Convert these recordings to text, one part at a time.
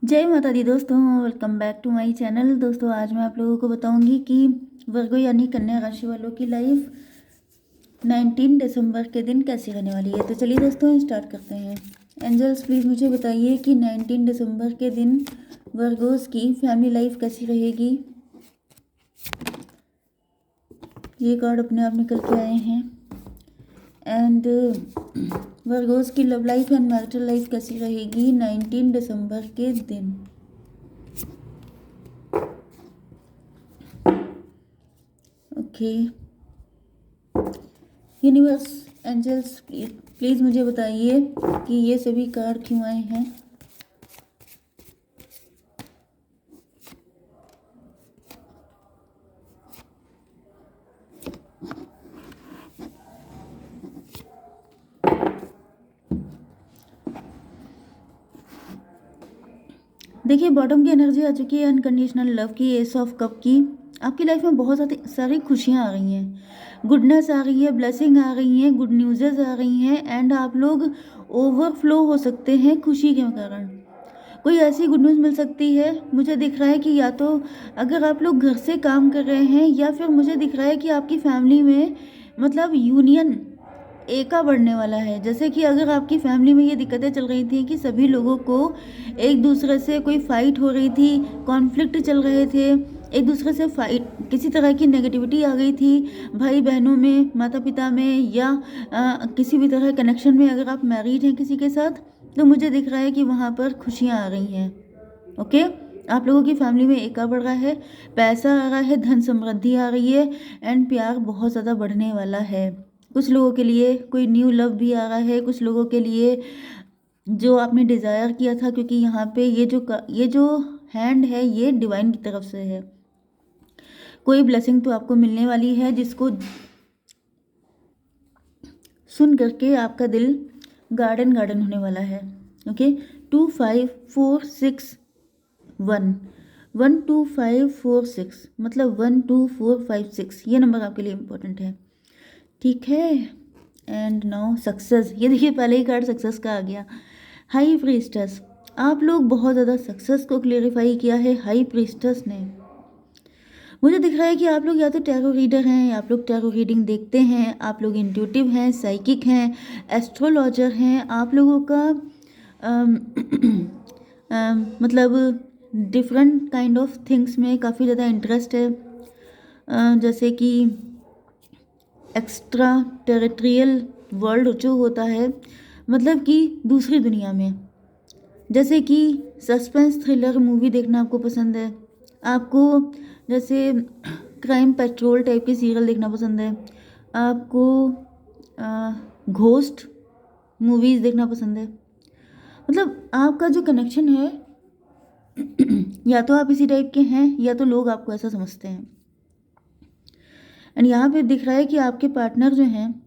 जय माता दी दोस्तों, welcome back to my channel. दोस्तों आज मैं आप लोगों को बताऊंगी कि वर्गो यानी कन्या राशि वालों की लाइफ 19 दिसंबर के दिन कैसी रहने वाली है। तो चलिए दोस्तों स्टार्ट करते हैं। एंजल्स प्लीज़ मुझे बताइए कि 19 दिसंबर के दिन वर्गोस की फैमिली लाइफ कैसी रहेगी। ये कार्ड अपने आप निकल के आए हैं। एंड वर्गोस की love life and marital life कैसी रहेगी 19 दिसंबर के दिन। ओके यूनिवर्स, एंजल्स प्लीज़ मुझे बताइए कि ये सभी कार्ड क्यों आए हैं। देखिए बॉटम की एनर्जी आ चुकी है, अनकंडीशनल लव की, एस ऑफ कप की। आपकी लाइफ में बहुत सारी खुशियाँ आ रही हैं, गुडनेस आ रही है, ब्लेसिंग आ रही हैं, गुड न्यूज़ेज आ रही हैं। एंड आप लोग ओवरफ्लो हो सकते हैं खुशी के कारण। कोई ऐसी गुड न्यूज़ मिल सकती है। मुझे दिख रहा है कि या तो अगर आप लोग घर से काम कर रहे हैं, या फिर मुझे दिख रहा है कि आपकी फैमिली में मतलब यूनियन एका बढ़ने वाला है। जैसे कि अगर आपकी फैमिली में ये दिक्कतें चल रही थी कि सभी लोगों को एक दूसरे से कोई फाइट हो रही थी, कॉन्फ्लिक्ट चल रहे थे, एक दूसरे से फाइट, किसी तरह की नेगेटिविटी आ गई थी भाई बहनों में, माता पिता में, या किसी भी तरह कनेक्शन में। अगर आप मैरिड हैं किसी के साथ, तो मुझे दिख रहा है कि वहाँ पर खुशियाँ आ रही हैं। ओके, आप लोगों की फैमिली में एका बढ़ रहा है, पैसा आ रहा है, धन समृद्धि आ रही है, एंड प्यार बहुत ज़्यादा बढ़ने वाला है। कुछ लोगों के लिए कोई न्यू लव भी आ रहा है, कुछ लोगों के लिए जो आपने डिज़ायर किया था, क्योंकि यहाँ पे ये जो हैंड है ये डिवाइन की तरफ से है। कोई ब्लेसिंग तो आपको मिलने वाली है जिसको सुन करके आपका दिल गार्डन गार्डन होने वाला है। ओके, 2546 1 12546 मतलब 12456, ये नंबर आपके लिए इम्पोर्टेंट है। ठीक है। एंड नाउ सक्सेस, ये देखिए पहले ही कार्ड सक्सेस का आ गया। हाई प्रीस्टस, आप लोग बहुत ज़्यादा सक्सेस को क्लेरिफाई किया है हाई प्रीस्टस ने। मुझे दिख रहा है कि आप लोग या तो टैरो रीडर हैं, आप लोग टैरो रीडिंग देखते हैं, आप लोग इंट्यूटिव हैं, साइकिक हैं, एस्ट्रोलॉजर हैं। आप लोगों का अम, मतलब डिफरेंट काइंड ऑफ थिंग्स में काफ़ी ज़्यादा इंटरेस्ट है। जैसे कि एक्स्ट्रा टेरिटरियल वर्ल्ड जो होता है, मतलब कि दूसरी दुनिया में, जैसे कि सस्पेंस थ्रिलर मूवी देखना आपको पसंद है, आपको जैसे क्राइम पेट्रोल टाइप के सीरियल देखना पसंद है, आपको घोस्ट मूवीज़ देखना पसंद है। मतलब आपका जो कनेक्शन है या तो आप इसी टाइप के हैं, या तो लोग आपको ऐसा समझते हैं। एंड यहाँ पे दिख रहा है कि आपके पार्टनर जो हैं,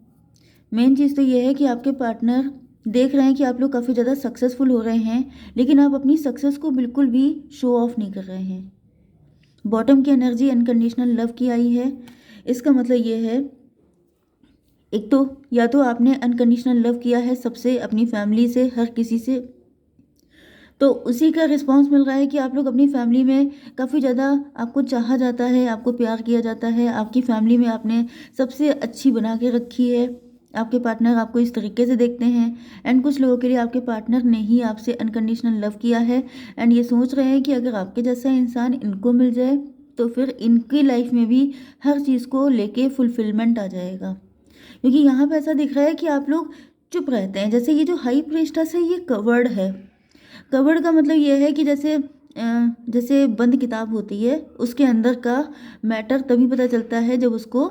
मेन चीज़ तो ये है कि आपके पार्टनर देख रहे हैं कि आप लोग काफ़ी ज़्यादा सक्सेसफुल हो रहे हैं, लेकिन आप अपनी सक्सेस को बिल्कुल भी शो ऑफ नहीं कर रहे हैं। बॉटम की एनर्जी अनकंडीशनल लव की आई है। इसका मतलब ये है, एक तो या तो आपने अनकंडीशनल लव किया है सबसे, अपनी फैमिली से, हर किसी से, तो उसी का रिस्पांस मिल रहा है कि आप लोग अपनी फैमिली में काफ़ी ज़्यादा, आपको चाहा जाता है, आपको प्यार किया जाता है, आपकी फैमिली में आपने सबसे अच्छी बना के रखी है। आपके पार्टनर आपको इस तरीके से देखते हैं। एंड कुछ लोगों के लिए आपके पार्टनर ने ही आपसे अनकंडीशनल लव किया है, एंड ये सोच रहे हैं कि अगर आपके जैसा इंसान इनको मिल जाए तो फिर इनकी लाइफ में भी हर चीज़ को लेके फुलफिलमेंट आ जाएगा। क्योंकि यहाँ पे ऐसा दिख रहा है कि आप लोग चुप रहते हैं। जैसे ये जो हाई प्रीस्टेस है ये कवर्ड है। कवर्ड का मतलब ये है कि जैसे बंद किताब होती है, उसके अंदर का मैटर तभी पता चलता है जब उसको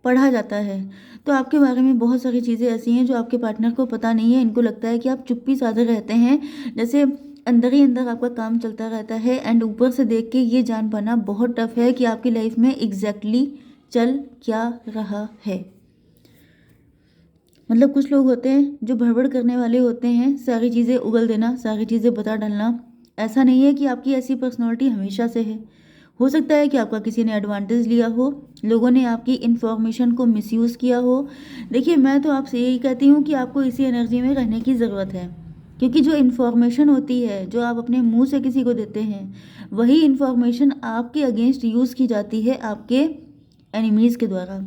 पढ़ा जाता है। तो आपके बारे में बहुत सारी चीज़ें ऐसी हैं जो आपके पार्टनर को पता नहीं है। इनको लगता है कि आप चुप्पी साधे रहते हैं, जैसे अंदर ही अंदर आपका काम चलता रहता है। एंड ऊपर से देख के ये जान पाना बहुत टफ है कि आपकी लाइफ में एग्जैक्टली चल क्या रहा है। मतलब कुछ लोग होते हैं जो भड़बड़ करने वाले होते हैं, सारी चीज़ें उगल देना, सारी चीज़ें बता डालना। ऐसा नहीं है कि आपकी ऐसी पर्सनालिटी हमेशा से है। हो सकता है कि आपका किसी ने एडवांटेज लिया हो, लोगों ने आपकी इन्फॉर्मेशन को मिसयूज़ किया हो। देखिए मैं तो आपसे यही कहती हूँ कि आपको इसी एनर्जी में रहने की ज़रूरत है। क्योंकि जो इन्फॉर्मेशन होती है, जो आप अपने मुंह से किसी को देते हैं, वही इन्फॉर्मेशन आपके अगेंस्ट यूज़ की जाती है आपके एनिमीज़ के द्वारा।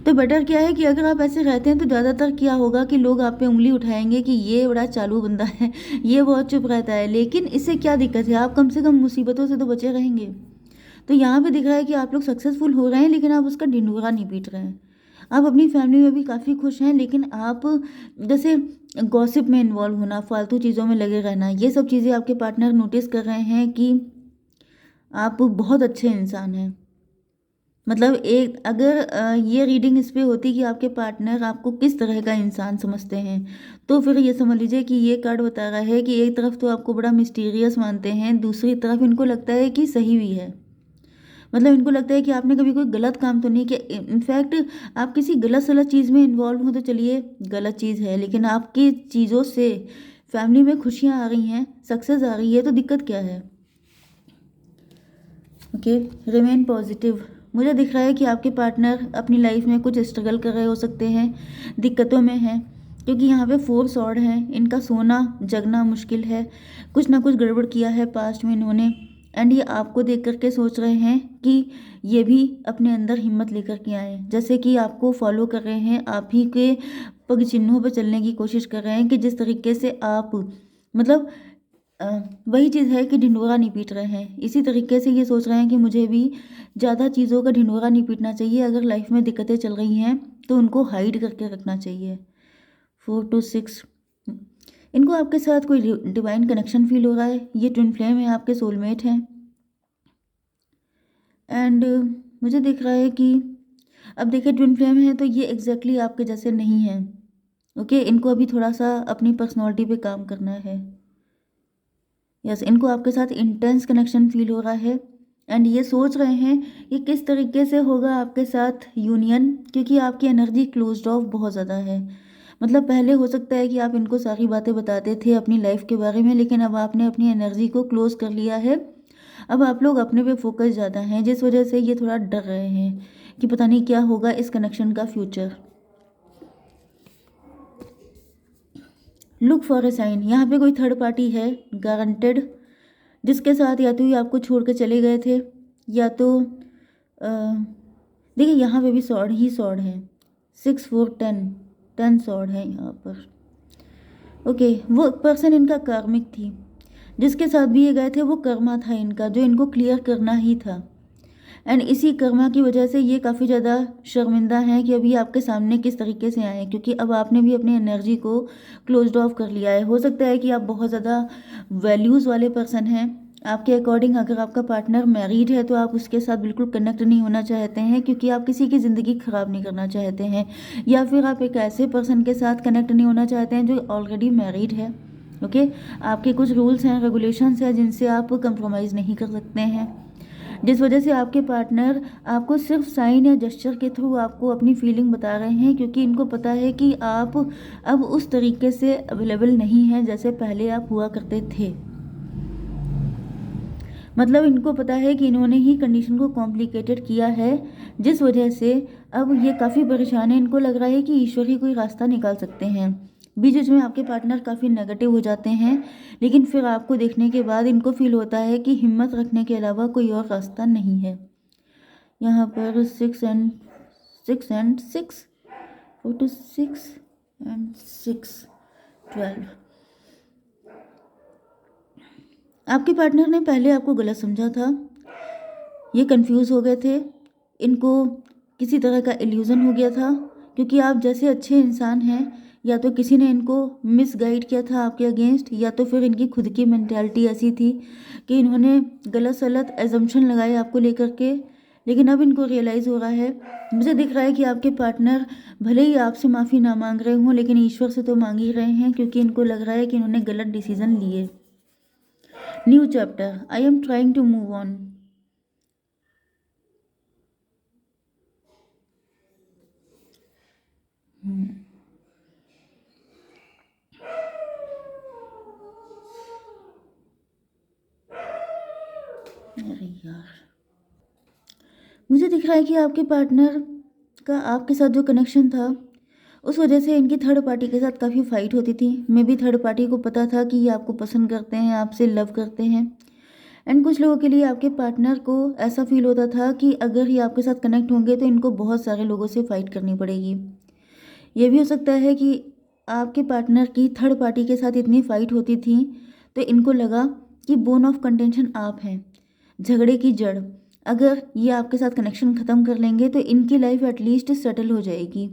तो बेटर क्या है कि अगर आप ऐसे रहते हैं तो ज़्यादातर क्या होगा कि लोग आप पे उंगली उठाएंगे कि ये बड़ा चालू बंदा है, ये बहुत चुप रहता है। लेकिन इससे क्या दिक्कत है, आप कम से कम मुसीबतों से तो बचे रहेंगे। तो यहाँ पे दिख रहा है कि आप लोग सक्सेसफुल हो रहे हैं, लेकिन आप उसका ढिंढोरा नहीं पीट रहे हैं। आप अपनी फैमिली में भी काफ़ी खुश हैं, लेकिन आप जैसे गॉसिप में इन्वॉल्व होना, फालतू चीज़ों में लगे रहना, ये सब चीज़ें आपके पार्टनर नोटिस कर रहे हैं कि आप बहुत अच्छे इंसान हैं। मतलब एक अगर ये रीडिंग इस पे होती कि आपके पार्टनर आपको किस तरह का इंसान समझते हैं, तो फिर ये समझ लीजिए कि ये कार्ड बता रहा है कि एक तरफ तो आपको बड़ा मिस्टीरियस मानते हैं, दूसरी तरफ इनको लगता है कि सही भी है। मतलब इनको लगता है कि आपने कभी कोई गलत काम तो नहीं किया। इनफैक्ट आप किसी गलत सलत चीज़ में इन्वॉल्व हो तो चलिए गलत चीज़ है, लेकिन आपकी चीज़ों से फैमिली में खुशियाँ आ रही हैं, सक्सेस आ रही है, तो दिक्कत क्या है। Okay, remain positive. मुझे दिख रहा है कि आपके पार्टनर अपनी लाइफ में कुछ स्ट्रगल कर रहे हो सकते हैं, दिक्कतों में हैं, क्योंकि यहाँ पे 4 स्वॉर्ड हैं। इनका सोना जगना मुश्किल है, कुछ ना कुछ गड़बड़ किया है पास्ट में इन्होंने। एंड ये आपको देख करके सोच रहे हैं कि ये भी अपने अंदर हिम्मत लेकर के आए, जैसे कि आपको फॉलो कर रहे हैं, आप ही के पग चिन्हों पर चलने की कोशिश कर रहे हैं कि जिस तरीके से आप मतलब अ, वही चीज़ है कि ढिंढोरा नहीं पीट रहे हैं। इसी तरीके से ये सोच रहे हैं कि मुझे भी ज़्यादा चीज़ों का ढिंढोरा नहीं पीटना चाहिए। अगर लाइफ में दिक्कतें चल रही हैं तो उनको हाइड करके रखना चाहिए। 4 to 6, इनको आपके साथ कोई डिवाइन कनेक्शन फील हो रहा है। ये ट्विन फ्लेम है, आपके सोलमेट हैं। एंड मुझे दिख रहा है कि अब देखिए ट्विन फ्लेम है तो ये एग्जैक्टली आपके जैसे नहीं है। ओके, इनको अभी थोड़ा सा अपनी पर्सनैलिटी पे काम करना है। यस, इनको आपके साथ इंटेंस कनेक्शन फील हो रहा है। एंड ये सोच रहे हैं कि किस तरीके से होगा आपके साथ यूनियन, क्योंकि आपकी एनर्जी क्लोज्ड ऑफ बहुत ज़्यादा है। मतलब पहले हो सकता है कि आप इनको सारी बातें बताते थे अपनी लाइफ के बारे में, लेकिन अब आपने अपनी एनर्जी को क्लोज कर लिया है। अब आप लोग अपने पे फोकस ज़्यादा हैं, जिस वजह से ये थोड़ा डर रहे हैं कि पता नहीं क्या होगा इस कनेक्शन का future. Look for a sign, यहाँ पे कोई थर्ड पार्टी है गारंटेड, जिसके साथ या तो ये आपको छोड़ के चले गए थे, या तो देखिए यहाँ पे भी सॉर्ड ही सॉर्ड है। 6 4 10 सॉर्ड है यहाँ पर। ओके, वो पर्सन इनका कार्मिक थी, जिसके साथ भी ये गए थे वो कर्मा था इनका, जो इनको क्लियर करना ही था। एंड इसी कर्मा की वजह से ये काफ़ी ज़्यादा शर्मिंदा हैं कि अभी आपके सामने किस तरीके से आए, क्योंकि अब आपने भी अपनी एनर्जी को क्लोज्ड ऑफ कर लिया है। हो सकता है कि आप बहुत ज़्यादा वैल्यूज़ वाले पर्सन हैं। आपके अकॉर्डिंग अगर आपका पार्टनर मैरिड है तो आप उसके साथ बिल्कुल कनेक्ट नहीं होना चाहते हैं, क्योंकि आप किसी की ज़िंदगी ख़राब नहीं करना चाहते हैं। या फिर आप एक ऐसे पर्सन के साथ कनेक्ट नहीं होना चाहते हैं जो ऑलरेडी मैरिड है। ओके, आपके कुछ रूल्स हैं, रेगुलेशंस हैं, जिनसे आप कंप्रोमाइज़ नहीं कर सकते हैं, जिस वजह से आपके पार्टनर आपको सिर्फ साइन या जेस्चर के थ्रू आपको अपनी फीलिंग बता रहे हैं, क्योंकि इनको पता है कि आप अब उस तरीके से अवेलेबल नहीं हैं जैसे पहले आप हुआ करते थे। मतलब इनको पता है कि इन्होंने ही कंडीशन को कॉम्प्लिकेटेड किया है, जिस वजह से अब ये काफ़ी परेशान है। इनको लग रहा है कि ईश्वर ही कोई रास्ता निकाल सकते हैं। बीच बीच में आपके पार्टनर काफ़ी नेगेटिव हो जाते हैं, लेकिन फिर आपको देखने के बाद इनको फील होता है कि हिम्मत रखने के अलावा कोई और रास्ता नहीं है। यहाँ पर 6 and 6 4 to 6 and 6 12। आपके पार्टनर ने पहले आपको गलत समझा था, ये कंफ्यूज हो गए थे, इनको किसी तरह का इल्यूज़न हो गया था, क्योंकि आप जैसे अच्छे इंसान हैं, या तो किसी ने इनको मिसगाइड किया था आपके अगेंस्ट, या तो फिर इनकी खुद की मेंटालिटी ऐसी थी कि इन्होंने गलत सलत एजम्पशन लगाए आपको लेकर के। लेकिन अब इनको रियलाइज़ हो रहा है, मुझे दिख रहा है कि आपके पार्टनर भले ही आपसे माफ़ी ना मांग रहे हों, लेकिन ईश्वर से तो मांग ही रहे हैं, क्योंकि इनको लग रहा है कि इन्होंने गलत डिसीजन लिए। New chapter, I am trying to move on. अरे यार, मुझे दिख रहा है कि आपके पार्टनर का आपके साथ जो कनेक्शन था उस वजह से इनकी थर्ड पार्टी के साथ काफ़ी फाइट होती थी। मे बी थर्ड पार्टी को पता था कि ये आपको पसंद करते हैं, आपसे लव करते हैं। एंड कुछ लोगों के लिए आपके पार्टनर को ऐसा फील होता था कि अगर ये आपके साथ कनेक्ट होंगे तो इनको बहुत सारे लोगों से फाइट करनी पड़ेगी। ये भी हो सकता है कि आपके पार्टनर की थर्ड पार्टी के साथ इतनी फाइट होती थी तो इनको लगा कि बोन ऑफ कंटेंशन आप हैं, झगड़े की जड़। अगर ये आपके साथ कनेक्शन ख़त्म कर लेंगे तो इनकी लाइफ एटलीस्ट सेटल हो जाएगी।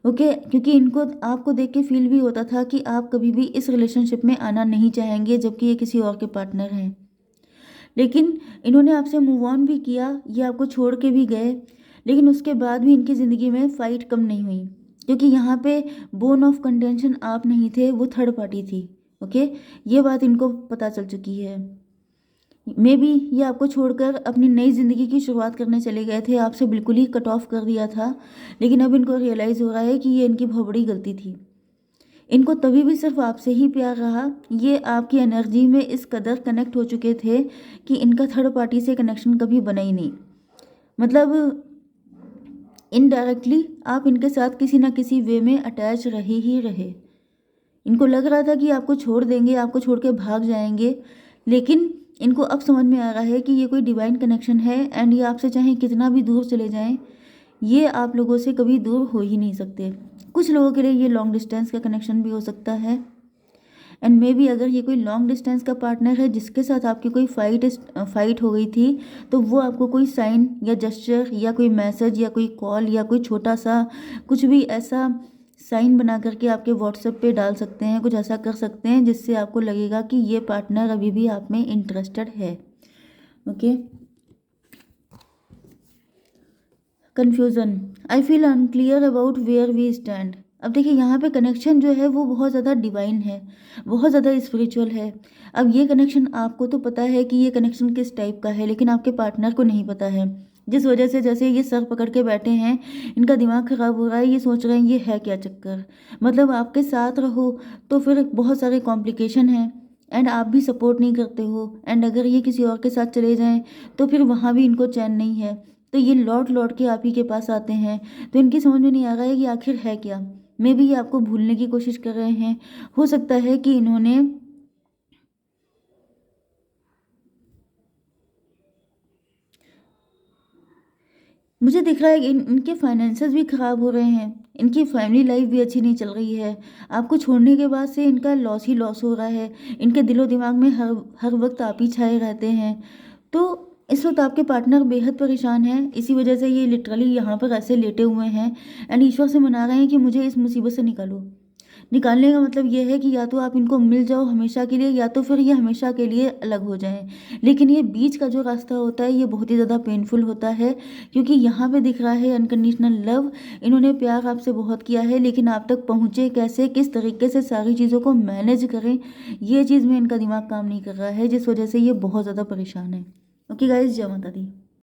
ओके, क्योंकि इनको आपको देख के फील भी होता था कि आप कभी भी इस रिलेशनशिप में आना नहीं चाहेंगे जबकि ये किसी और के पार्टनर हैं। लेकिन इन्होंने आपसे मूव ऑन भी किया, ये आपको छोड़ के भी गए, लेकिन उसके बाद भी इनकी ज़िंदगी में फ़ाइट कम नहीं हुई, क्योंकि यहाँ पे बोन ऑफ कंटेंशन आप नहीं थे, वो थर्ड पार्टी थी। ओके, ये बात इनको पता चल चुकी है। मे बी ये आपको छोड़कर अपनी नई ज़िंदगी की शुरुआत करने चले गए थे, आपसे बिल्कुल ही कट ऑफ कर दिया था, लेकिन अब इनको रियलाइज़ हो रहा है कि ये इनकी बहुत बड़ी गलती थी। इनको तभी भी सिर्फ आपसे ही प्यार रहा। ये आपकी एनर्जी में इस कदर कनेक्ट हो चुके थे कि इनका थर्ड पार्टी से कनेक्शन कभी बना ही नहीं। मतलब इनडायरेक्टली आप इनके साथ किसी ना किसी वे में अटैच रहे ही रहे। इनको लग रहा था कि आपको छोड़ देंगे, आपको छोड़ के भाग जाएंगे, लेकिन इनको अब समझ में आ रहा है कि ये कोई डिवाइन कनेक्शन है एंड ये आपसे चाहे कितना भी दूर चले जाएं, ये आप लोगों से कभी दूर हो ही नहीं सकते। कुछ लोगों के लिए ये लॉन्ग डिस्टेंस का कनेक्शन भी हो सकता है। एंड मे बी अगर ये कोई लॉन्ग डिस्टेंस का पार्टनर है जिसके साथ आपकी कोई फाइट हो गई थी, तो वो आपको कोई साइन या जेस्चर या कोई मैसेज या कोई कॉल या कोई छोटा सा कुछ भी ऐसा साइन बना करके आपके व्हाट्सएप पे डाल सकते हैं, कुछ ऐसा कर सकते हैं जिससे आपको लगेगा कि ये पार्टनर अभी भी आप में इंटरेस्टेड है। Okay, confusion, I feel unclear about where we stand. अब देखिए यहाँ पे कनेक्शन जो है वो बहुत ज़्यादा डिवाइन है, बहुत ज़्यादा स्पिरिचुअल है। अब ये कनेक्शन आपको तो पता है कि ये कनेक्शन किस टाइप का है, लेकिन आपके पार्टनर को नहीं पता है, जिस वजह से जैसे ये सर पकड़ के बैठे हैं, इनका दिमाग ख़राब हो रहा है, ये सोच रहे हैं ये है क्या चक्कर। मतलब आपके साथ रहो तो फिर बहुत सारे कॉम्प्लिकेशन हैं एंड आप भी सपोर्ट नहीं करते हो, एंड अगर ये किसी और के साथ चले जाएं तो फिर वहाँ भी इनको चैन नहीं है, तो ये लौट लौट के आप ही के पास आते हैं। तो इनकी समझ में नहीं आ रहा है कि आखिर है क्या। मे बी ये आपको भूलने की कोशिश कर रहे हैं। हो सकता है कि इन्होंने मुझे दिख रहा है कि इनके फाइनेंसेस भी ख़राब हो रहे हैं, इनकी फैमिली लाइफ भी अच्छी नहीं चल रही है। आपको छोड़ने के बाद से इनका लॉस ही लॉस हो रहा है। इनके दिलो दिमाग में हर हर वक्त आप ही छाए रहते हैं। तो इस वक्त आपके पार्टनर बेहद परेशान हैं, इसी वजह से ये लिटरली यहाँ पर ऐसे लेटे हुए हैं एंड ईश्वर से मना रहे हैं कि मुझे इस मुसीबत से निकालो। निकालने का मतलब ये है कि या तो आप इनको मिल जाओ हमेशा के लिए, या तो फिर ये हमेशा के लिए अलग हो जाएं। लेकिन ये बीच का जो रास्ता होता है ये बहुत ही ज़्यादा पेनफुल होता है, क्योंकि यहाँ पे दिख रहा है अनकंडीशनल लव। इन्होंने प्यार आपसे बहुत किया है, लेकिन आप तक पहुँचे कैसे, किस तरीके से सारी चीज़ों को मैनेज करें, ये चीज़ में इनका दिमाग काम नहीं कर रहा है, जिस वजह से ये बहुत ज़्यादा परेशान है। ओके गाइज, जय माता दी।